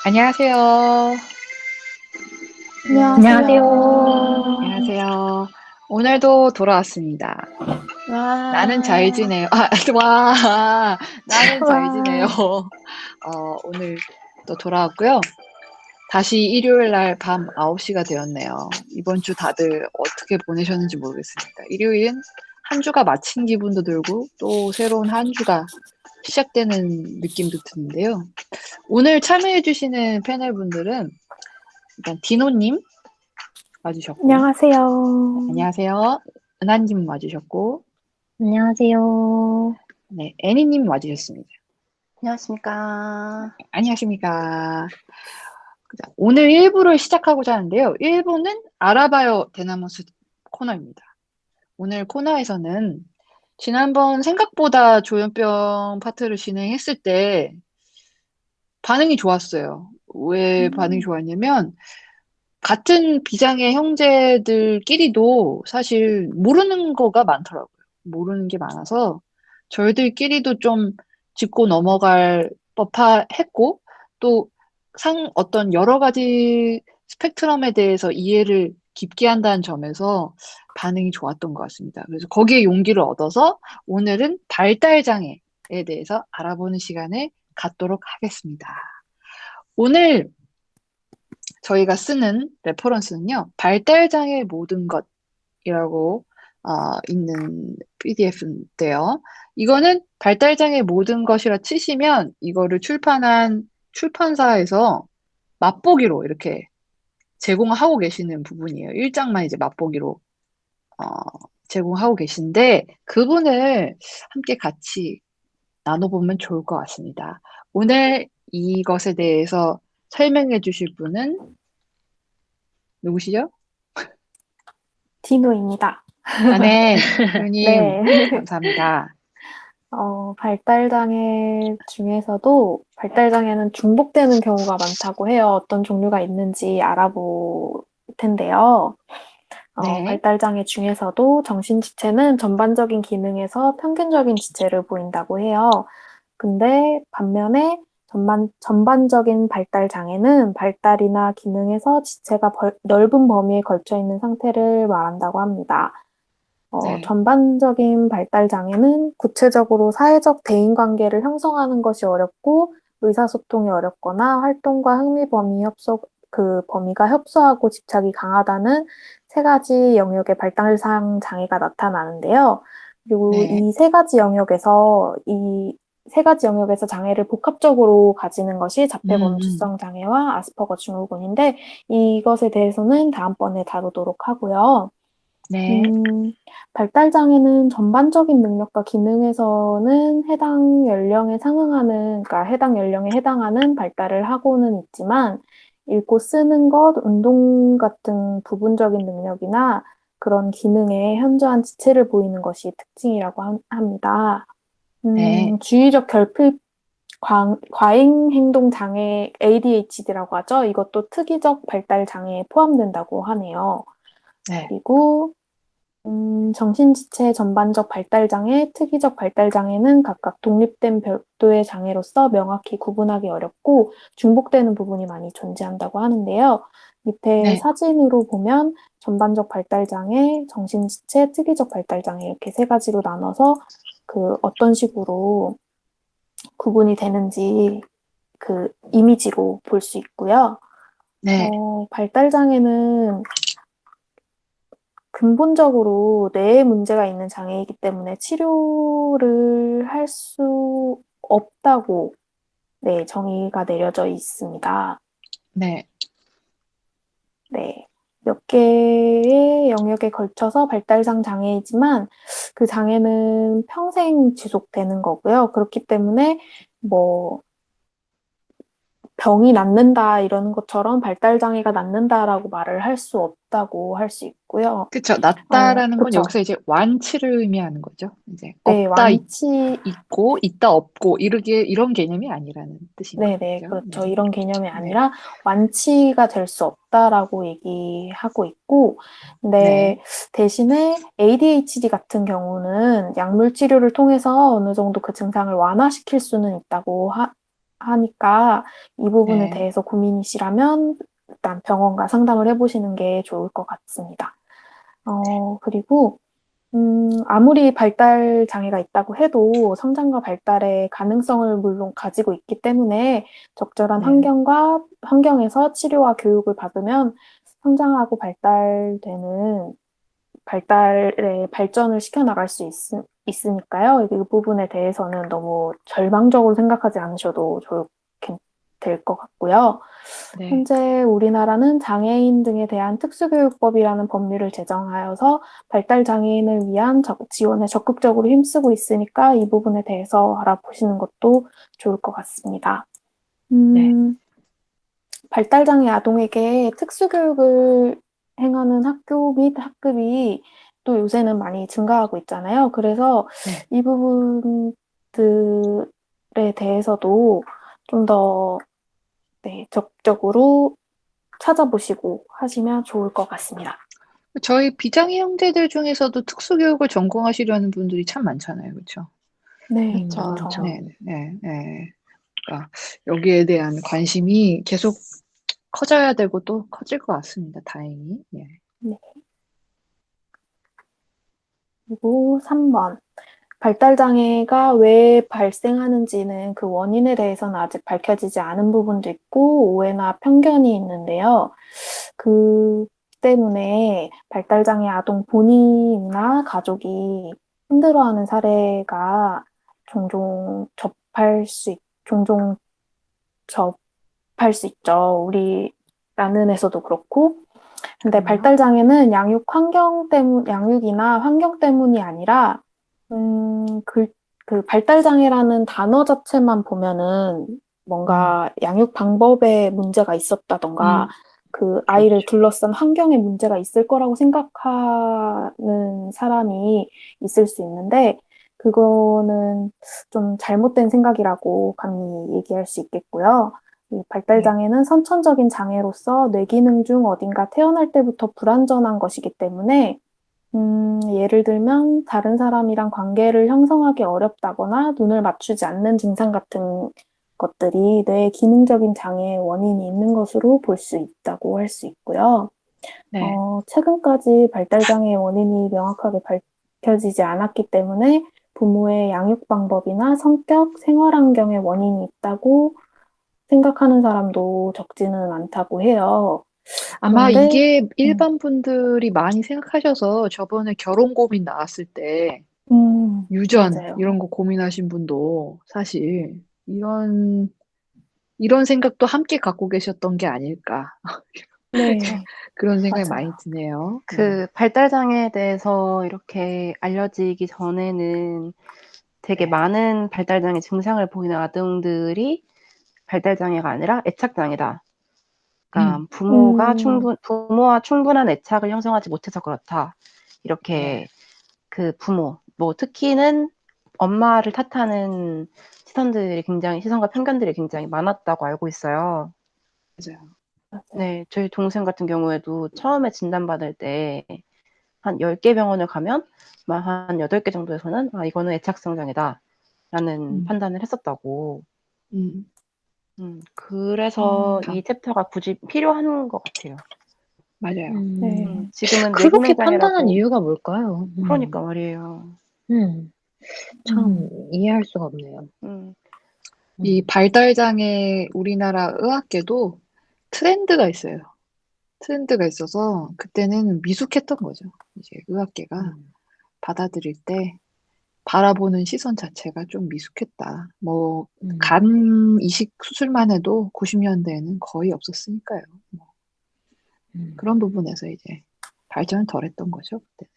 안녕하세요. 안녕하세요. 안녕하세요. 오늘도 돌아왔습니다. 나는 잘 와, 지내요. 와, 나는 잘 지내요. 와. 오늘 또 돌아왔고요. 다시 일요일 날 밤 9시가 되었네요. 이번 주 다들 어떻게 보내셨는지 모르겠습니다. 일요일은 한 주가 마친 기분도 들고 또 새로운 한 주가 시작되는 느낌도 드는데요. 오늘 참여해주시는 패널분들은 일단 디노님 와주셨고, 안녕하세요. 안녕하세요. 은하님 와주셨고, 안녕하세요. 네, 애니님 와주셨습니다. 안녕하십니까. 안녕하십니까. 오늘 1부를 시작하고자 하는데요. 1부는 알아봐요 대나무숲 코너입니다. 오늘 코너에서는 지난번 생각보다 조현병 파트를 진행했을 때 반응이 좋았어요. 왜 반응이 음, 좋았냐면 같은 비장의 형제들끼리도 사실 모르는 거가 많더라고요. 모르는 게 많아서 저희들끼리도 좀 짚고 넘어갈 법했고 또 어떤 여러 가지 스펙트럼에 대해서 이해를 깊게 한다는 점에서 반응이 좋았던 것 같습니다. 그래서 거기에 용기를 얻어서 오늘은 발달 장애에 대해서 알아보는 시간을 갖도록 하겠습니다. 오늘 저희가 쓰는 레퍼런스는요, 발달장애 모든 것이라고 있는 PDF인데요. 이거는 발달장애 모든 것이라 치시면 이거를 출판한 출판사에서 맛보기로 이렇게 제공하고 계시는 부분이에요. 1장만 이제 맛보기로 어, 제공하고 계신데 그분을 함께 같이 나눠보면 좋을 것 같습니다. 오늘 이것에 대해서 설명해 주실 분은 누구시죠? 디노입니다. 네, 교님, 네. 감사합니다. 발달장애 중에서도 발달장애는 중복되는 경우가 많다고 해요. 어떤 종류가 있는지 알아볼 텐데요. 네, 발달장애 중에서도 정신지체는 전반적인 기능에서 평균적인 지체를 보인다고 해요. 근데 반면에 전반적인 발달 장애는 발달이나 기능에서 지체가 넓은 범위에 걸쳐 있는 상태를 말한다고 합니다. 네, 전반적인 발달 장애는 구체적으로 사회적 대인 관계를 형성하는 것이 어렵고 의사소통이 어렵거나 활동과 흥미 범위 그 범위가 협소하고 집착이 강하다는 세 가지 영역의 발달상 장애가 나타나는데요. 그리고 네, 이 세 가지 영역에서 장애를 복합적으로 가지는 것이 음, 자폐범주성 장애와 아스퍼거 증후군인데 이것에 대해서는 다음번에 다루도록 하고요. 네, 음, 발달장애는 전반적인 능력과 기능에서는 그러니까 해당 연령에 해당하는 발달을 하고는 있지만, 읽고 쓰는 것, 운동 같은 부분적인 능력이나 그런 기능에 현저한 지체를 보이는 것이 특징이라고 합니다. 네, 주의적 결핍 과잉 행동 장애 ADHD라고 하죠. 이것도 특이적 발달 장애에 포함된다고 하네요. 네, 그리고 정신지체 전반적 발달장애, 특이적 발달장애는 각각 독립된 별도의 장애로서 명확히 구분하기 어렵고 중복되는 부분이 많이 존재한다고 하는데요. 밑에 네, 사진으로 보면 전반적 발달장애, 정신지체, 특이적 발달장애 이렇게 세 가지로 나눠서 그 어떤 식으로 구분이 되는지 그 이미지로 볼 수 있고요. 네, 발달장애는 근본적으로 뇌에 문제가 있는 장애이기 때문에 치료를 할 수 없다고 네, 정의가 내려져 있습니다. 네, 네. 몇 개의 영역에 걸쳐서 발달상 장애이지만 그 장애는 평생 지속되는 거고요. 그렇기 때문에 뭐 병이 낫는다 이러는 것처럼 발달 장애가 낫는다라고 말을 할 수 없다고 할 수 있고요. 그쵸. 낫다라는 건 그쵸. 여기서 이제 완치를 의미하는 거죠. 이제 네, 있고, 있다 없고, 이런 개념이 아니라는 뜻인 네네, 거죠. 그렇죠. 네, 이런 개념이 네, 아니라 완치가 될 수 없다라고 얘기하고 있고, 네, 근데 대신에 ADHD 같은 경우는 약물 치료를 통해서 어느 정도 그 증상을 완화시킬 수는 있다고 하니까 이 부분에 네, 대해서 고민이시라면 일단 병원과 상담을 해보시는 게 좋을 것 같습니다. 그리고 아무리 발달 장애가 있다고 해도 성장과 발달의 가능성을 물론 가지고 있기 때문에 적절한 네, 환경에서 치료와 교육을 받으면 성장하고 발달되는 발달의 발전을 시켜나갈 수 있으니까요. 이 부분에 대해서는 너무 절망적으로 생각하지 않으셔도 좋게 될 것 같고요. 네, 현재 우리나라는 장애인 등에 대한 특수교육법이라는 법률을 제정하여서 발달 장애인을 위한 지원에 적극적으로 힘쓰고 있으니까 이 부분에 대해서 알아보시는 것도 좋을 것 같습니다. 네, 발달장애 아동에게 특수교육을 행하는 학교 및 학급이 또 요새는 많이 증가하고 있잖아요. 그래서 네. 이 부분들에 대해서도 좀 더, 네, 적극적으로 찾아보시고 하시면 좋을 것 같습니다. 저희 비장애 형제들 중에서도 특수교육을 전공하시려는 분들이 참 많잖아요. 그렇죠? 네, 그쵸. 그렇죠. 네, 네, 네. 그러니까 여기에 대한 관심이 계속 커져야 되고 또 커질 것 같습니다. 다행히. 예. 네. 그리고 3번. 발달장애가 왜 발생하는지는 그 원인에 대해서는 아직 밝혀지지 않은 부분도 있고 오해나 편견이 있는데요. 그 때문에 발달장애 아동 본인이나 가족이 힘들어하는 사례가 종종 접할 수 있죠. 우리 나는에서도 그렇고. 근데 그럼요. 발달장애는 양육이나 환경 때문이 아니라, 그 발달장애라는 단어 자체만 보면은 뭔가 양육 방법에 문제가 있었다던가, 그 아이를 그렇죠. 둘러싼 환경에 문제가 있을 거라고 생각하는 사람이 있을 수 있는데, 그거는 좀 잘못된 생각이라고 감히 얘기할 수 있겠고요. 이 네, 발달장애는 선천적인 장애로서 뇌기능 중 어딘가 태어날 때부터 불완전한 것이기 때문에, 예를 들면 다른 사람이랑 관계를 형성하기 어렵다거나 눈을 맞추지 않는 증상 같은 것들이 뇌의 기능적인 장애의 원인이 있는 것으로 볼 수 있다고 할 수 있고요. 네, 최근까지 발달장애의 원인이 명확하게 밝혀지지 않았기 때문에 부모의 양육 방법이나 성격, 생활 환경의 원인이 있다고 생각하는 사람도 적지는 않다고 해요. 아마 그런데, 이게 음, 일반 분들이 많이 생각하셔서 저번에 결혼 고민 나왔을 때 유전 맞아요. 이런 거 고민하신 분도 사실 이런 생각도 함께 갖고 계셨던 게 아닐까. 그쵸. 네, 그런 생각이 많이 맞아요. 드네요. 네. 그 발달장애에 대해서 이렇게 알려지기 전에는 되게 네. 많은 발달장애 증상을 보이는 아동들이 발달장애가 아니라 애착장애다. 그러니까 음, 부모와 충분한 애착을 형성하지 못해서 그렇다. 네. 이렇게 그 부모, 뭐 특히는 엄마를 탓하는 시선과 편견들이 굉장히 많았다고 알고 있어요. 맞아요. 맞아요. 네, 저희 동생 같은 경우에도 처음에 진단받을 때 한 10개 병원을 가면 한 8개 정도에서는 이거는 애착성 장애다라는 음, 판단을 했었다고. 음, 그래서 이 참, 챕터가 굳이 필요한 것 같아요. 맞아요. 네, 지금은 그렇게 뇌기능 판단한 장애라고. 이유가 뭘까요? 그러니까 말이에요. 참 음, 이해할 수가 없네요. 음, 이 음, 발달장애 우리나라 의학계도 트렌드가 있어요. 트렌드가 있어서 그때는 미숙했던 거죠. 이제 의학계가 음, 받아들일 때 바라보는 시선 자체가 좀 미숙했다. 뭐, 음, 간 이식 수술만 해도 90년대에는 거의 없었으니까요. 뭐 음, 그런 부분에서 이제 발전을 덜 했던 거죠, 그때.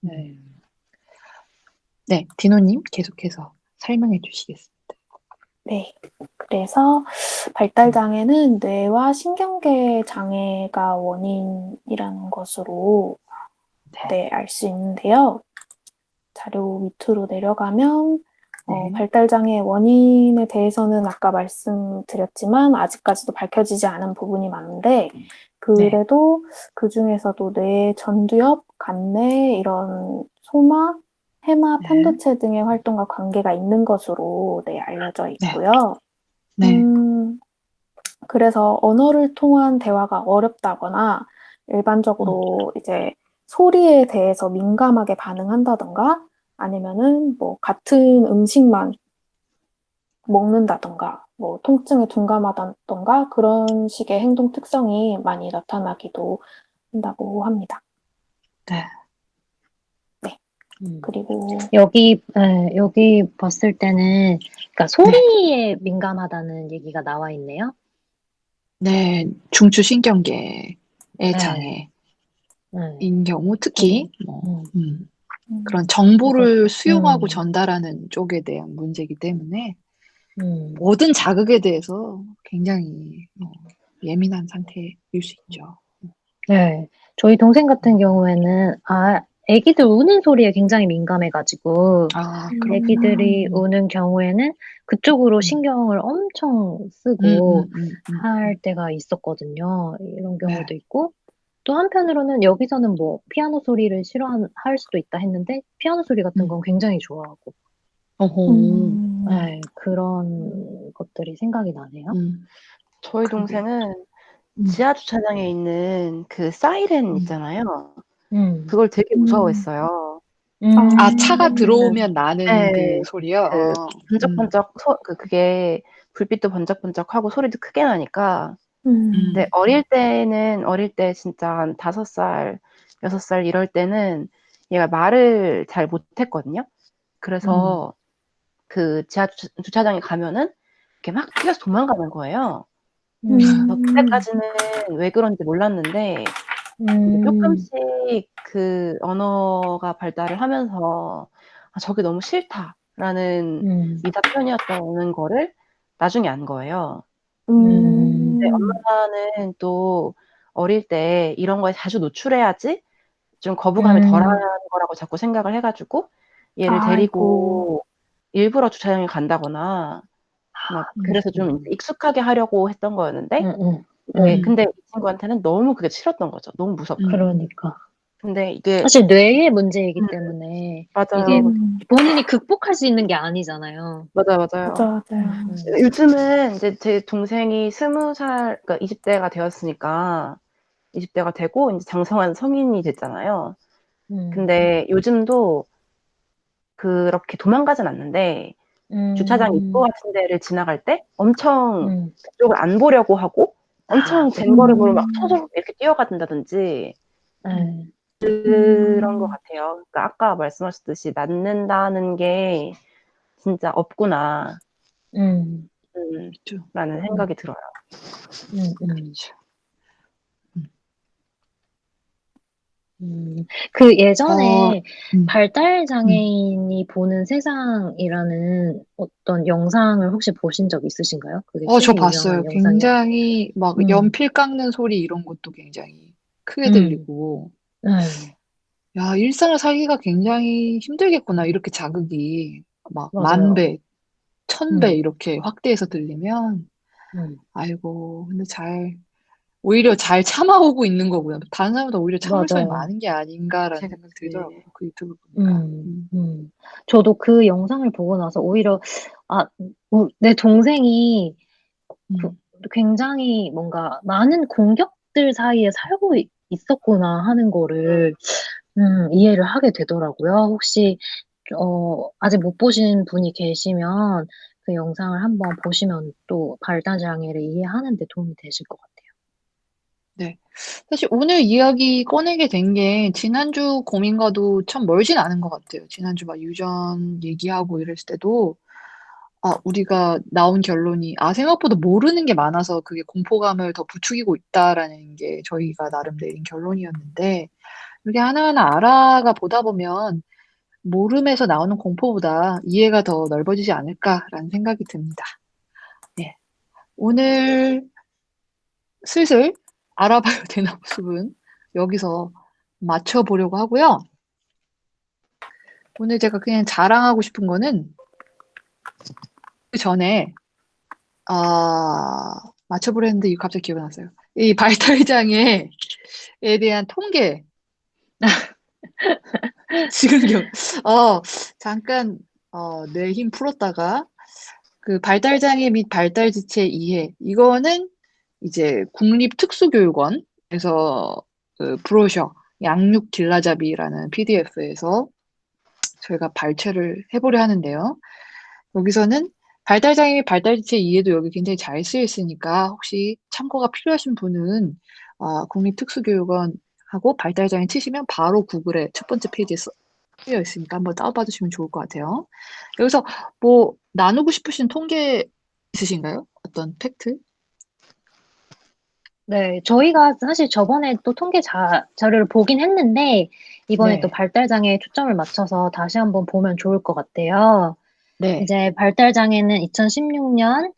네. 네, 디노님 계속해서 설명해 주시겠습니다. 네. 그래서 발달장애는 뇌와 신경계 장애가 원인이라는 것으로 네, 네, 알 수 있는데요. 자료 밑으로 내려가면 네, 발달장애 원인에 대해서는 아까 말씀드렸지만 아직까지도 밝혀지지 않은 부분이 많은데 네, 그래도 그중에서도 뇌 전두엽, 간내 이런 소마, 해마, 네, 편도체 등의 활동과 관계가 있는 것으로 네, 알려져 네, 있고요. 네. 그래서 언어를 통한 대화가 어렵다거나 일반적으로 이제 소리에 대해서 민감하게 반응한다던가 아니면은 뭐 같은 음식만 먹는다던가 뭐 통증에 둔감하다던가 그런 식의 행동 특성이 많이 나타나기도 한다고 합니다. 네. 그리고 여기 봤을 때는, 그러니까 소리에 민감하다는 얘기가 나와 있네요. 네. 중추신경계의 네. 장애인 네. 경우 특히 음. 그런 정보를 그래서, 수용하고 전달하는 쪽에 대한 문제이기 때문에 음. 모든 자극에 대해서 굉장히 예민한 상태일 수 있죠. 네. 저희 동생 같은 경우에는, 애기들 우는 소리에 굉장히 민감해가지고, 아, 애기들이 그렇구나. 우는 경우에는 그쪽으로 신경을 엄청 쓰고 할 때가 있었거든요. 이런 경우도 네. 있고, 또 한편으로는 여기서는 뭐 피아노 소리를 싫어할 수도 있다 했는데, 피아노 소리 같은 건 굉장히 좋아하고, 어허. 네, 그런 것들이 생각이 나네요. 저희 그러게요. 동생은 음. 지하 주차장에 있는 그 사이렌 있잖아요. 음. 그걸 되게 무서워했어요. 아, 차가 음. 들어오면 나는 네. 그 소리요? 그 번쩍번쩍 그게 불빛도 번쩍번쩍하고 소리도 크게 나니까. 근데 어릴 때 진짜 한 5살, 6살 이럴 때는 얘가 말을 잘 못했거든요. 그래서 그 지하 주차장에 가면은 이렇게 막 뛰어서 도망가는 거예요. 그래서 그때까지는 왜 그런지 몰랐는데 이제 쪼끔씩 그 언어가 발달을 하면서 '아 저게 너무 싫다.'라는 미자 표현이었다는 거를 나중에 안 거예요. 근데 엄마는 또 어릴 때 이런 거에 자주 노출해야지 좀 거부감이 덜한 거라고 자꾸 생각을 해 가지고 얘를 아이고. 데리고 일부러 주차장에 간다거나 막 그래서 좀 익숙하게 하려고 했던 거였는데 네 근데 이 친구한테는 너무 그게 싫었던 거죠. 너무 무섭고. 그러니까. 근데 이게 사실 뇌의 문제이기 때문에 이게 맞아요. 본인이 극복할 수 있는 게 아니잖아요. 맞아요. 맞아요. 요즘은 이제 제 동생이 20살 그러니까 20대가 되었으니까 20대가 되고 인제 장성한 성인이 됐잖아요. 근데 요즘도 그렇게 도망가진 않는데 주차장 입구 같은 데를 지나갈 때 엄청 그쪽을 안 보려고 하고 엄청 쟁걸음으로 막 서서히 이렇게 뛰어간다든지 그런 것 같아요. 그러니까 아까 말씀하셨듯이 "낫는다는 게 진짜 없구나." 그렇죠. 라는 생각이 들어요. 그렇죠. 그 어, 예전에 음. 발달 장애인이 보는 세상이라는 어떤 영상을 혹시 보신 적 있으신가요? 그게 저 최근 봤어요. 유명한 영상이요. 굉장히 막 연필 깎는 소리 이런 것도 굉장히 크게 음, 들리고, 네, 야, 일상을 살기가 굉장히 힘들겠구나. 이렇게 자극이 막 만 맞아요. 배, 천 배 음, 이렇게 확대해서 들리면, 음, 아이고, 근데 오히려 잘 참아오고 있는 거고요. 다른 사람보다 오히려 참을성이 맞아요. 많은 게 아닌가라는 그치, 생각이 그치. 들더라고요. 그 유튜브 보니까. 저도 그 영상을 보고 나서 오히려, 내 동생이 그 음, 굉장히 뭔가 많은 공격들 사이에 살고 있었구나 하는 거를 이해를 하게 되더라고요. 혹시 아직 못 보신 분이 계시면 그 영상을 한번 보시면 또 발달 장애를 이해하는 데 도움이 되실 것 같아요. 네. 사실 오늘 이야기 꺼내게 된 게 지난주 고민과도 참 멀진 않은 것 같아요. 지난주 막 유전 얘기하고 이랬을 때도 우리가 나온 결론이 생각보다 모르는 게 많아서 그게 공포감을 더 부추기고 있다라는 게 저희가 나름 내린 결론이었는데 이렇게 하나하나 알아가 보다 보면 모름에서 나오는 공포보다 이해가 더 넓어지지 않을까라는 생각이 듭니다. 네. 오늘 슬슬 알아봐야 되는 모습은 여기서 맞춰보려고 하고요. 오늘 제가 그냥 자랑하고 싶은 거는 그 전에 맞춰보려 했는데 이거 갑자기 기억이 났어요. 이 발달장애에 대한 통계 지금 잠깐 뇌 힘 풀었다가 그 발달장애 및 발달지체 이해 이거는 이제 국립특수교육원에서 그 브로셔 양육 딜라잡이라는 PDF에서 저희가 발췌를 해보려 하는데요. 여기서는 발달장애 및 발달지체 이해도 여기 굉장히 잘 쓰여 있으니까 혹시 참고가 필요하신 분은 국립특수교육원하고 발달장애 치시면 바로 구글에 첫 번째 페이지에 쓰여 있으니까 한번 다운받으시면 좋을 것 같아요. 여기서 뭐 나누고 싶으신 통계 있으신가요? 어떤 팩트? 네, 저희가 사실 저번에 또 통계 자료를 보긴 했는데, 이번에 또 네. 발달장애에 초점을 맞춰서 다시 한번 보면 좋을 것 같아요. 네. 이제 발달장애는 2016년,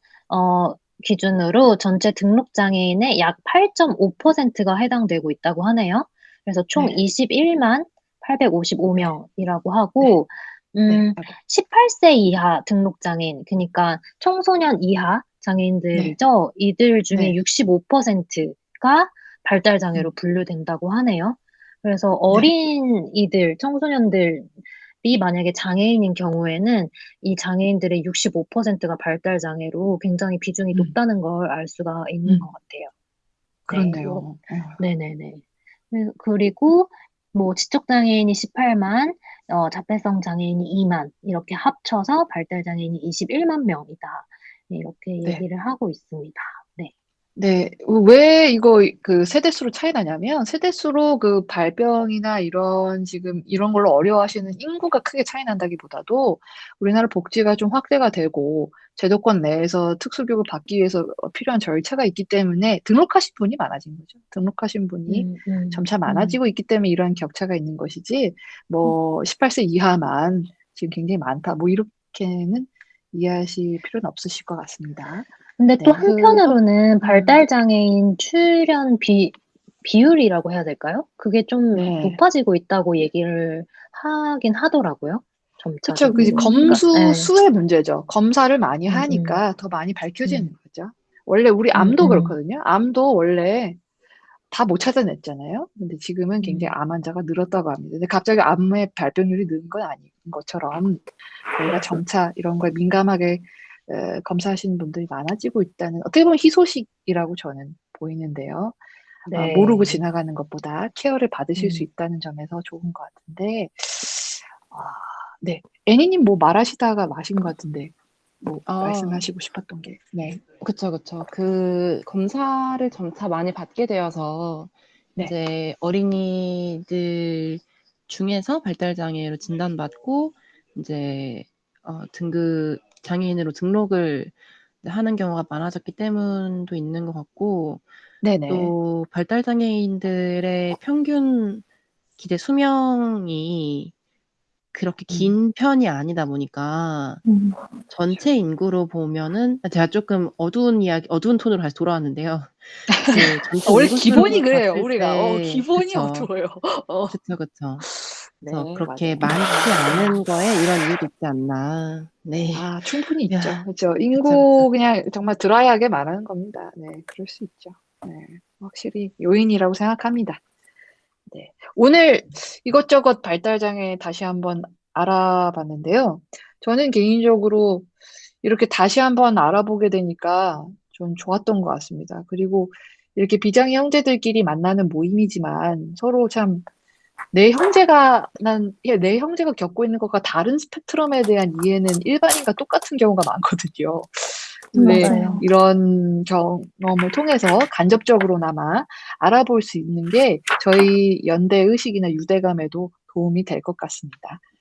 기준으로 전체 등록장애인의 약 8.5%가 해당되고 있다고 하네요. 그래서 총 네. 21만 855명이라고 하고, 네. 18세 이하 등록장애인, 그러니까 청소년 이하 장애인들이죠. 이들 중에 네. 65%가 발달장애로 분류된다고 하네요. 그래서 네. 어린이들, 청소년들이 만약에 장애인인 경우에는 이 장애인들의 65%가 발달장애로 굉장히 비중이 높다는 걸 알 수가 있는 것 같아요. 네, 그렇네요. 네네네. 그리고 뭐 지적장애인이 18만, 자폐성 장애인이 2만, 이렇게 합쳐서 발달장애인이 21만 명이다. 네, 이렇게 네. 얘기를 하고 있습니다. 네. 네. 왜 이거 그 세대수로 차이 나냐면 세대수로 그 발병이나 지금 이런 걸로 어려워하시는 인구가 크게 차이 난다기보다도 우리나라 복지가 좀 확대가 되고 제도권 내에서 특수교육을 받기 위해서 필요한 절차가 있기 때문에 등록하신 분이 많아진 거죠. 등록하신 분이 점차 많아지고 있기 때문에 이런 격차가 있는 것이지 뭐 18세 이하만 지금 굉장히 많다. 뭐 이렇게는 이해하실 필요는 없으실 것 같습니다. 근데 또 네. 한편으로는 발달장애인 출연 비율이라고 해야 될까요? 그게 좀 네. 높아지고 있다고 얘기를 하긴 하더라고요. 그쵸. 그 점차적으로. 그러니까, 검수 네. 수의 문제죠. 검사를 많이 음, 음, 하니까 더 많이 밝혀지는 음, 거죠. 원래 우리 음, 암도 음, 그렇거든요. 암도 원래 다 못 찾아냈잖아요. 근데 지금은 굉장히 음, 암 환자가 늘었다고 합니다. 근데 갑자기 암의 발병률이 는 건 아닌 것처럼 저희가 점차 이런 거에 민감하게 검사하시는 분들이 많아지고 있다는 어떻게 보면 희소식이라고 저는 보이는데요. 모르고 네. 지나가는 것보다 케어를 받으실 수 음. 있다는 점에서 좋은 것 같은데 아, 네. 애니님 뭐 말하시다가 마신 것 같은데 뭐 아, 말씀하시고 싶었던 게 네. 그쵸, 그쵸. 그 검사를 점차 많이 받게 되어서 네. 이제 어린이들 중에서 발달장애로 진단받고 이제 장애인으로 등록을 하는 경우가 많아졌기 때문도 있는 것 같고, 네네. 또 발달장애인들의 평균 기대 수명이 그렇게 긴 편이 아니다 보니까 전체 인구로 보면은 제가 조금 어두운 톤으로 다시 돌아왔는데요. 그 전체 원래 인구 수로 기본이 그래요. 봤을 우리가 때 기본이 그쵸. 어두워요. 어. 그쵸, 그쵸. 그래서 네, 그렇게 맞아요. 많지 않은 거에 이런 이유도 있지 않나. 네. 충분히 있죠. 야, 그렇죠. 그쵸, 그쵸. 인구 그냥 정말 드라이하게 말하는 겁니다. 네, 그럴 수 있죠. 네, 확실히 요인이라고 생각합니다. 네. 오늘 이것저것 발달장애 다시 한번 알아봤는데요. 저는 개인적으로 이렇게 다시 한번 알아보게 되니까 좀 좋았던 것 같습니다. 그리고 이렇게 비장애 형제들끼리 만나는 모임이지만 서로 참 내 형제가 겪고 있는 것과 다른 스펙트럼에 대한 이해는 일반인과 똑같은 경우가 많거든요. 근데 맞아요. 이런 경험을 통해서 간접적으로나마 알아볼 수 있는 게 저희 연대 의식이나 유대감에도 도움이 될 것 같습니다.